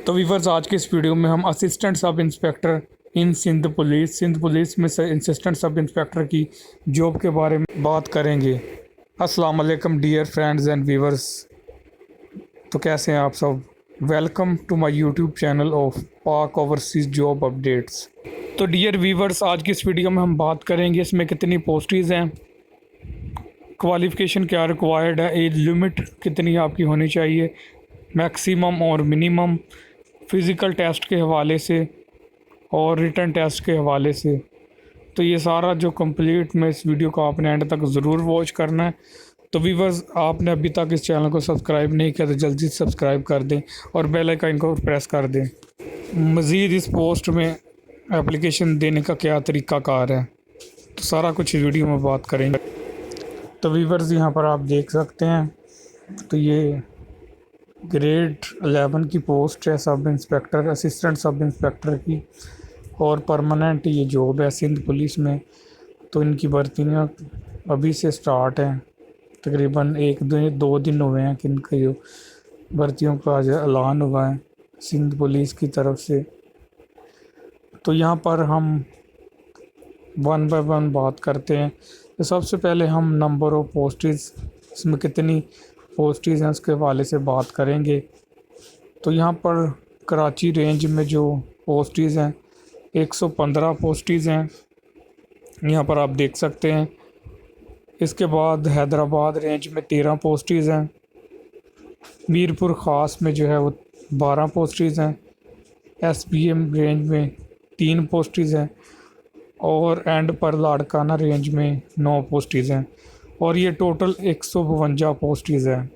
तो वीवर्स, आज के इस वीडियो में हम असिस्टेंट सब इंस्पेक्टर इन सिंध पुलिस में से असिस्टेंट सब इंस्पेक्टर की जॉब के बारे में बात करेंगे। अस्सलाम वालेकुम डियर फ्रेंड्स एंड व्यूवर्स। तो कैसे हैं आप सब? Welcome to my YouTube channel of Pak overseas job updates. तो डियर व्यूवर्स, आज की इस वीडियो में हम बात करेंगे इसमें कितनी पोस्टेज हैं, क्वालिफ़िकेशन क्या रिक्वायर्ड है, एज लिमिट कितनी आपकी होनी चाहिए, मैक्सिमम और मिनिमम, फ़िज़िकल टेस्ट के हवाले से और रिटन टेस्ट के हवाले से। तो ये सारा जो कंप्लीट में इस वीडियो को आपने एंड तक ज़रूर वॉच करना है। तो व्यूअर्स, आपने अभी तक इस चैनल को सब्सक्राइब नहीं किया तो जल्दी से सब्सक्राइब कर दें और बेल आइकन को प्रेस कर दें। मज़ीद इस पोस्ट में एप्लीकेशन देने का क्या तरीक़ाकार है, तो सारा कुछ इस वीडियो में बात करेंगे। तो व्यूअर्स, यहाँ पर आप देख सकते हैं, तो ये ग्रेड 11 की पोस्ट है sub inspector, assistant sub inspector की, और परमानेंट ये जॉब है सिंध पुलिस में। तो इनकी भर्तियाँ अभी से स्टार्ट हैं, तकरीबन एक दो दिन हुए हैं कि इनका जो भर्तियों का आज ऐलान हुआ है सिंध पुलिस की तरफ से। तो यहाँ पर हम वन बाय वन बात करते हैं। तो सबसे पहले हम नंबर ऑफ पोस्टेज, इसमें कितनी पोस्टेज हैं उसके हवाले से बात करेंगे। तो यहाँ पर कराची रेंज में जो पोस्टेज हैं 115 पोस्टेज हैं, यहाँ पर आप देख सकते हैं। इसके बाद हैदराबाद रेंज में 13 पोस्टेज हैं, मीरपुर ख़ास में जो है वो 12 पोस्टेज हैं, SPM रेंज में 3 पोस्टेज हैं और एंड पर लाड़काना रेंज में 9 पोस्टेज हैं, और ये टोटल 152 पोस्टेज हैं।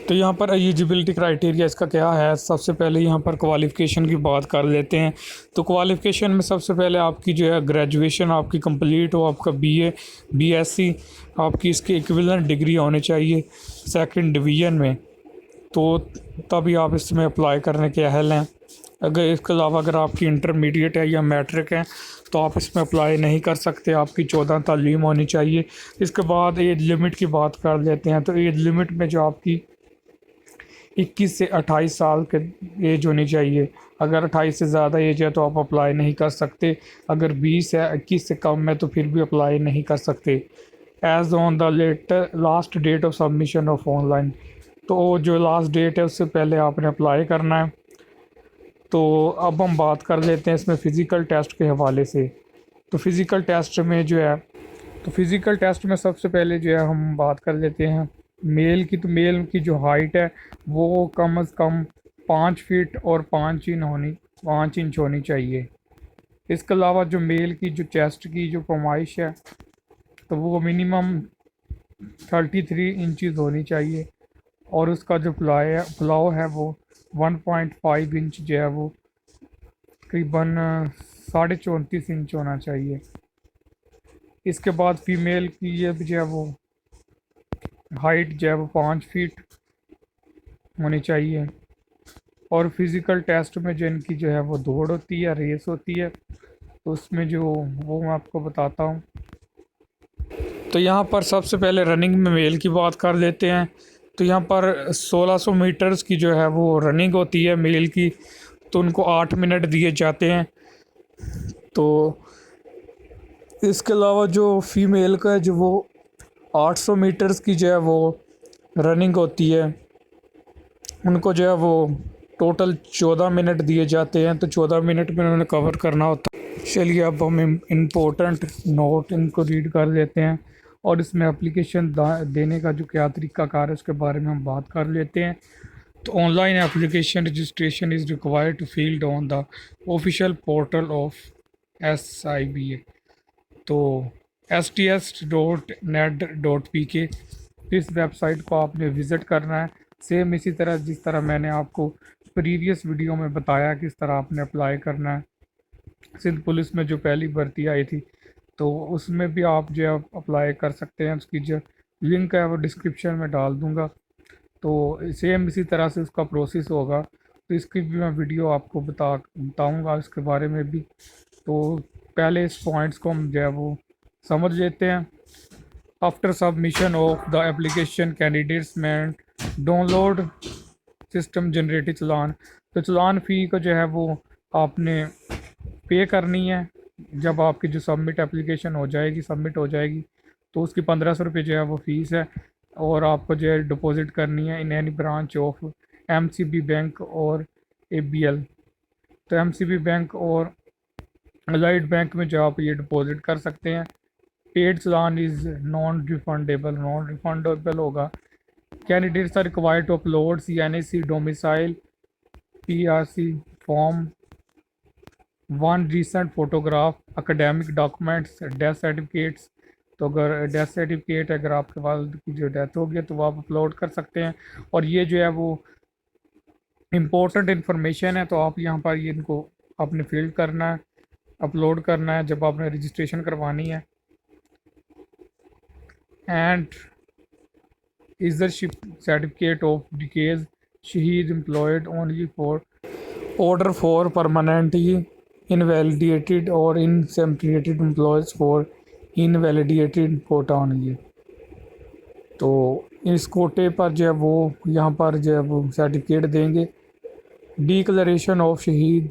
तो यहाँ पर एलिजिबिलिटी क्राइटेरिया इसका क्या है, सबसे पहले यहाँ पर क्वालिफ़िकेशन की बात कर लेते हैं। तो क्वालिफ़िकेशन में सबसे पहले आपकी जो है ग्रेजुएशन आपकी कंप्लीट हो, आपका BA BSc आपकी इसकी इक्विवेलेंट डिग्री होनी चाहिए सेकंड डिवीज़न में, तो तभी आप इसमें अप्लाई करने के अहल हैं। अगर इसके अलावा अगर आपकी इंटरमीडिएट है या मैट्रिक है तो आप इसमें अप्लाई नहीं कर सकते, आपकी 14 तालीम होनी चाहिए। इसके बाद एज लिमिट की बात कर लेते हैं। तो एज लिमिट में जो आपकी 21 से 28 साल के एज होनी चाहिए। अगर 28 से ज़्यादा एज है तो आप अप्लाई नहीं कर सकते, अगर 20 है 21 से कम है तो फिर भी अप्लाई नहीं कर सकते। As on the last date of submission of online, तो जो लास्ट डेट है उससे पहले आपने अप्लाई करना है। तो अब हम बात कर लेते हैं इसमें फ़िज़िकल टेस्ट के हवाले से। तो फ़िज़िकल टेस्ट में जो है, तो फ़िज़िकल टेस्ट में सबसे पहले जो है हम बात कर लेते हैं मेल की। तो मेल की जो हाइट है वो कम से कम 5 फीट और 5 इंच होनी चाहिए। इसके अलावा जो मेल की जो चेस्ट की जो पैमाइश है तो वो मिनिमम 33 इंचज़ होनी चाहिए, और उसका जो फुलाव है वो 1.5 इंच जो है वो तकरीबन 34.5 इंच होना चाहिए। इसके बाद फ़ीमेल की ये जो है वो हाइट जो है वो 5 फीट होनी चाहिए। और फिज़िकल टेस्ट में जो इनकी जो है वो दौड़ होती है, रेस होती है, तो उसमें जो वो मैं आपको बताता हूँ। तो यहाँ पर सबसे पहले रनिंग में मेल की बात कर लेते हैं। तो यहाँ पर 1600 मीटर्स की जो है वो रनिंग होती है मेल की, तो उनको 8 मिनट दिए जाते हैं। तो इसके अलावा जो फीमेल का है जो वो 800 मीटर्स की जो है वो रनिंग होती है, उनको जो है वो टोटल 14 मिनट दिए जाते हैं। तो 14 मिनट में उन्होंने कवर करना होता है। चलिए अब हम इम्पोर्टेंट नोट इनको रीड कर लेते हैं और इसमें एप्लीकेशन देने का जो क्या तरीक़ाकार है उसके बारे में हम बात कर लेते हैं। तो online application registration is required to field on the official portal of SIBA। तो sts.net.pk इस वेबसाइट को आपने विज़िट करना है। सेम इसी तरह जिस तरह मैंने आपको प्रीवियस वीडियो में बताया किस तरह आपने अप्लाई करना है। सिंध पुलिस में जो पहली भर्ती आई थी तो उसमें भी आप जो है अप्लाई कर सकते हैं, उसकी जो लिंक है वो डिस्क्रिप्शन में डाल दूँगा। तो सेम इसी तरह से उसका प्रोसेस होगा, तो इसकी भी मैं वीडियो आपको बताऊँगा इसके बारे में भी। तो पहले इस पॉइंट्स को हम जो है वो समझ लेते हैं। After submission of the application candidates में डाउनलोड सिस्टम जनरेटेड चालान। तो चालान फ़ी को जो है वो आपने पे करनी है। जब आपकी जो सबमिट एप्लीकेशन हो जाएगी, सबमिट हो जाएगी, तो उसकी 1500 रुपये जो है वो फ़ीस है। और आपको जो है डिपॉज़िट करनी है in any branch of MCB bank और एबीएल। तो एमसीबी बैंक और अलाइड बैंक में जो आप ये डिपॉज़िट कर सकते हैं। Paid challan is non refundable होगा। Candidates are required to upload CNAC domicile PRC form, one recent photograph, academic documents, death certificates. तो अगर डेथ सर्टिफिकेट अगर आपके वालिद की जो डेथ हो गई तो वो आप अपलोड कर सकते हैं। और ये जो है वो इम्पोर्टेंट इन्फॉर्मेशन है, तो आप यहाँ पर ये इनको आपने फिल करना है, अपलोड करना है जब आपने रजिस्ट्रेशन करवानी है। एंड इज़रशिप सर्टिफिकेट ऑफ डिकेज शहीद employed only for order for permanently invalidated or inseminated employees for invalidated quota only। तो इस कोटे पर जो है वो यहाँ पर जो है वो सर्टिफिकेट देंगे। डिक्लेरेशन ऑफ शहीद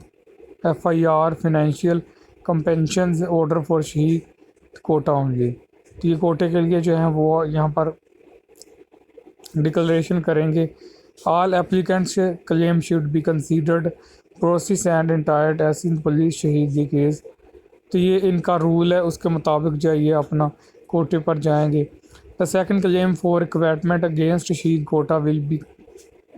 FIR फाइनेंशियल कंपेंशन ऑर्डर फॉर शहीद कोटा ओनली। तो ये कोटे के लिए जो है वो यहाँ पर डिक्लेरेशन करेंगे। All applicants claim should be considered process and entertained as in police shaheedi case. तो ये इनका रूल है, उसके मुताबिक जो है ये अपना कोटे पर जाएंगे। The second claim for requirement against shaheed quota will be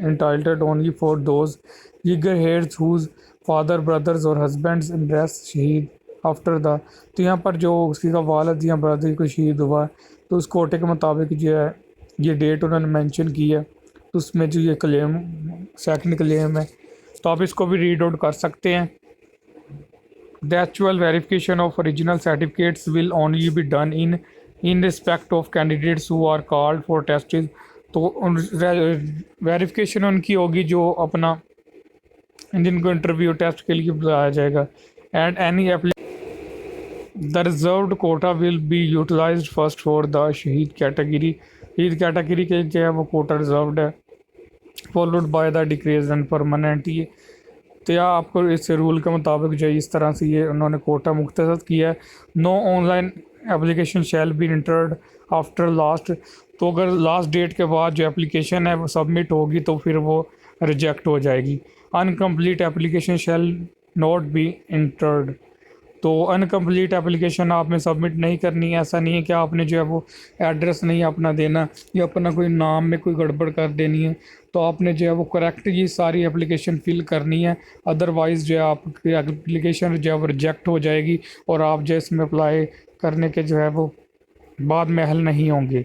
entitled only for those legal heirs whose father brothers और husbands embrace शहीद आफ्टर द। तो यहाँ पर जो उसकी का वालिद या ब्रदर को शहीद हुआ तो उस कोटे के मुताबिक जो है ये डेट उन्होंने मेंशन की है। तो उसमें जो ये क्लेम सेकंड क्लेम है, तो आप इसको भी रीड आउट कर सकते हैं। The actual verification of original certificates will only be done in respect of candidates who are called for testing. तो वेरिफिकेशन उनकी होगी जो अपना जिनको इंटरव्यू टेस्ट के लिए बुलाया जाएगा। And any the reserved quota will be utilised first for the शहीद कैटेगरी। शहीद कैटेगरी के जो है वो कोटा रिजर्व्ड है, followed by the decrees and permanent. ये तो या आपको इस रूल के मुताबिक जो है इस तरह से ये उन्होंने कोटा मुख्तसर किया है। No online application shall be entered after last. तो अगर लास्ट डेट के बाद जो एप्लीकेशन है वो सबमिट होगी तो फिर वो रिजेक्ट हो जाएगी। Incomplete application shall not be entered. तो अनकम्प्लीट एप्लीकेशन आपने सबमिट नहीं करनी है। ऐसा नहीं है कि आपने जो है वो एड्रेस नहीं अपना देना या अपना कोई नाम में कोई गड़बड़ कर देनी है। तो आपने जो है वो करेक्ट ये सारी एप्लीकेशन फिल करनी है, अदरवाइज़ जो है आपकी एप्लीकेशन जो है वो रिजेक्ट हो जाएगी और आप जो इसमें अप्लाई करने के जो है वो बाद में हल नहीं होंगे।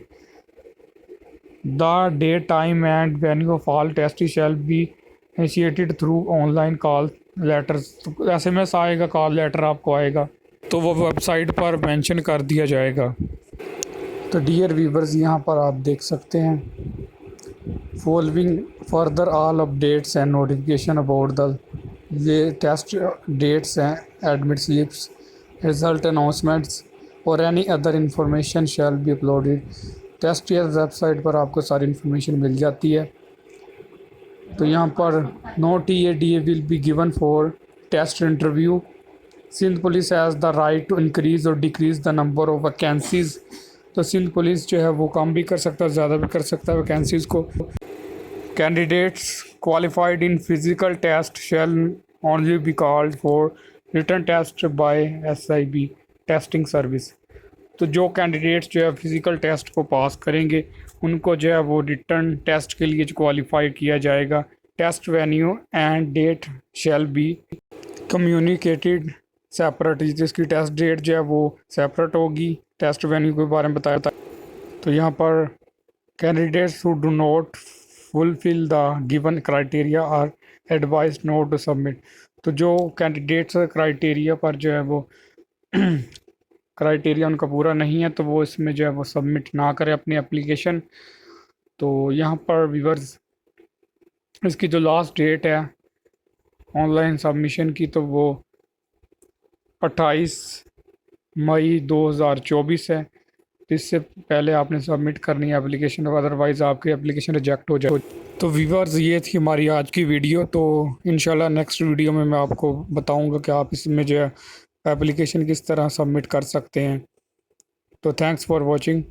The date time and venue of all test shall be initiated through online call letters. तो SMS आएगा, कॉल लेटर आपको आएगा, तो वो वेबसाइट पर मेंशन कर दिया जाएगा। तो डियर व्यूवर्स यहाँ पर आप देख सकते हैं following further all updates and notification about the ये टेस्ट डेट्स हैं, एडमिट स्लिप्स, रिजल्ट अनाउंसमेंट्स और any other information shall be uploaded. Test या वेबसाइट पर आपको सारी इन्फॉर्मेशन मिल जाती है। तो यहाँ पर no TADA will be given for test interview. Sindh police has the right to increase और decrease the number of vacancies. तो सिंध पुलिस जो है वो कम भी कर सकता है, ज़्यादा भी कर सकता है वैकेंसीज़ को। Candidates qualified in physical test shall only be called for written test by SIB testing service. तो जो कैंडिडेट्स जो है फ़िज़िकल टेस्ट को पास करेंगे उनको जो है वो रिटर्न टेस्ट के लिए क्वालिफाई किया जाएगा। Test venue and date shall be communicated separate. जिसकी टेस्ट डेट जो है वो सेपरेट होगी, टेस्ट वेन्यू के बारे में बताया था। तो यहाँ पर candidates who do not fulfil the given criteria are advise not to submit. तो जो कैंडिडेट्स क्राइटेरिया पर जो है वो क्राइटेरिया उनका पूरा नहीं है तो वो इसमें जो है वो सबमिट ना करें अपनी एप्लीकेशन। तो यहाँ पर व्यूअर्स इसकी जो लास्ट डेट है ऑनलाइन सबमिशन की तो वो 28 मई 2024 है। तो इससे पहले आपने सबमिट करनी है एप्लीकेशन, अदरवाइज़ आपकी एप्लीकेशन रिजेक्ट हो जाए। तो व्यूअर्स, ये थी हमारी आज की वीडियो। तो इंशाल्लाह नेक्स्ट वीडियो में मैं आपको बताऊंगा कि आप इसमें जो है एप्लीकेशन किस तरह सबमिट कर सकते हैं। तो थैंक्स फॉर वॉचिंग।